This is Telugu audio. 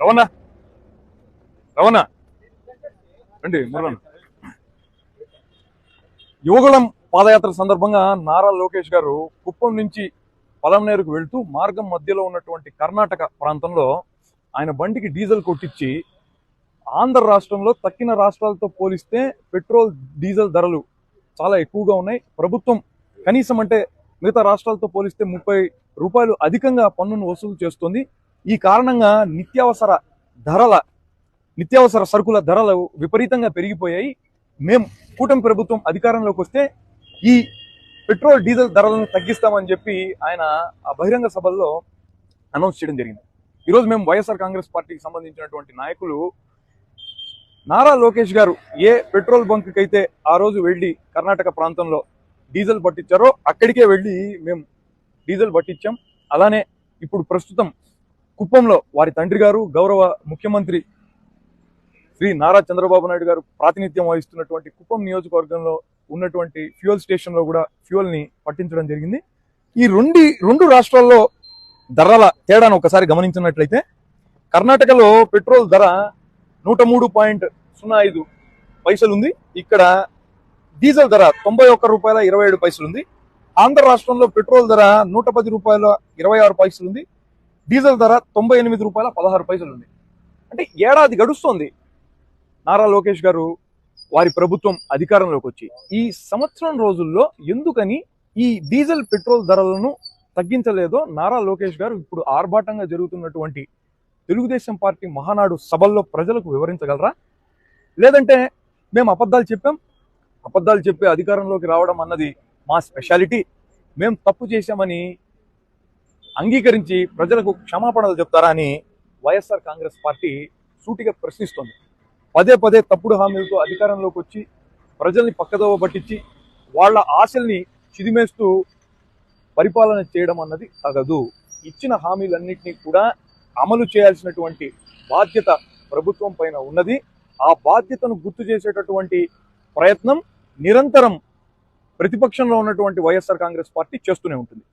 రవణ రవణ రండి మురళన్. యువగళం పాదయాత్ర సందర్భంగా నారా లోకేష్ గారు కుప్పం నుంచి పలంనేరుకు వెళ్తూ మార్గం మధ్యలో ఉన్నటువంటి కర్ణాటక ప్రాంతంలో ఆయన బండికి డీజిల్ కొట్టించి ఆంధ్ర రాష్ట్రంలో తక్కిన రాష్ట్రాలతో పోలిస్తే పెట్రోల్ డీజిల్ ధరలు చాలా ఎక్కువగా ఉన్నాయి. ప్రభుత్వం కనీసం అంటే మిగతా రాష్ట్రాలతో పోలిస్తే 30 రూపాయలు అధికంగా పన్నును వసూలు చేస్తుంది. ఈ కారణంగా నిత్యావసర సరుకుల ధరలు విపరీతంగా పెరిగిపోయాయి. మేము కూటమి ప్రభుత్వం అధికారంలోకి వస్తే ఈ పెట్రోల్ డీజిల్ ధరలను తగ్గిస్తామని చెప్పి ఆయన ఆ బహిరంగ సభల్లో అనౌన్స్ చేయడం జరిగింది. ఈరోజు మేము వైఎస్ఆర్ కాంగ్రెస్ పార్టీకి సంబంధించినటువంటి నాయకులు నారా లోకేష్ గారు ఏ పెట్రోల్ బంక్ అయితే ఆ రోజు వెళ్ళి కర్ణాటక ప్రాంతంలో డీజిల్ పట్టించారో అక్కడికే వెళ్ళి మేము డీజిల్ పట్టించాం. అలానే ఇప్పుడు ప్రస్తుతం కుప్పంలో వారి తండ్రి గారు గౌరవ ముఖ్యమంత్రి శ్రీ నారా చంద్రబాబు నాయుడు గారు ప్రాతినిధ్యం వహిస్తున్నటువంటి కుప్పం నియోజకవర్గంలో ఉన్నటువంటి ఫ్యూయల్ స్టేషన్ లో కూడా ఫ్యూయల్ ని పట్టించడం జరిగింది. ఈ రెండు రాష్ట్రాల్లో ధరల తేడాను ఒకసారి గమనించినట్లయితే కర్ణాటకలో పెట్రోల్ ధర 103.05 పైసలు ఉంది. ఇక్కడ డీజిల్ ధర 91 రూపాయల 27 పైసలు ఉంది. ఆంధ్ర రాష్ట్రంలో పెట్రోల్ ధర 110 రూపాయల 26 పైసలు ఉంది. డీజిల్ ధర 98 రూపాయల 16 పైసలు ఉంది. అంటే ఏడాది గడుస్తోంది నారా లోకేష్ గారు వారి ప్రభుత్వం అధికారంలోకి వచ్చి. ఈ సంవత్సరం రోజుల్లో ఎందుకని ఈ డీజిల్ పెట్రోల్ ధరలను తగ్గించలేదో నారా లోకేష్ గారు ఇప్పుడు ఆర్భాటంగా జరుగుతున్నటువంటి తెలుగుదేశం పార్టీ మహానాడు సభల్లో ప్రజలకు వివరించగలరా? లేదంటే మేము అబద్ధాలు చెప్పి అధికారంలోకి రావడం అన్నది మా స్పెషాలిటీ, మేము తప్పు చేశామని అంగీకరించి ప్రజలకు క్షమాపణలు చెప్తారా అని వైఎస్ఆర్ కాంగ్రెస్ పార్టీ సూటిగా ప్రశ్నిస్తోంది. పదే తప్పుడు హామీలతో అధికారంలోకి వచ్చి ప్రజల్ని పక్కదోవ పట్టించి వాళ్ళ ఆశల్ని చిదిమేస్తూ పరిపాలన చేయడం అన్నది తగదు. ఇచ్చిన హామీలన్నింటినీ కూడా అమలు చేయాల్సినటువంటి బాధ్యత ప్రభుత్వం పైన ఉన్నది. ఆ బాధ్యతను గుర్తు చేసేటటువంటి ప్రయత్నం నిరంతరం ప్రతిపక్షంలో ఉన్నటువంటి వైఎస్ఆర్ కాంగ్రెస్ పార్టీ చేస్తూనే ఉంటుంది.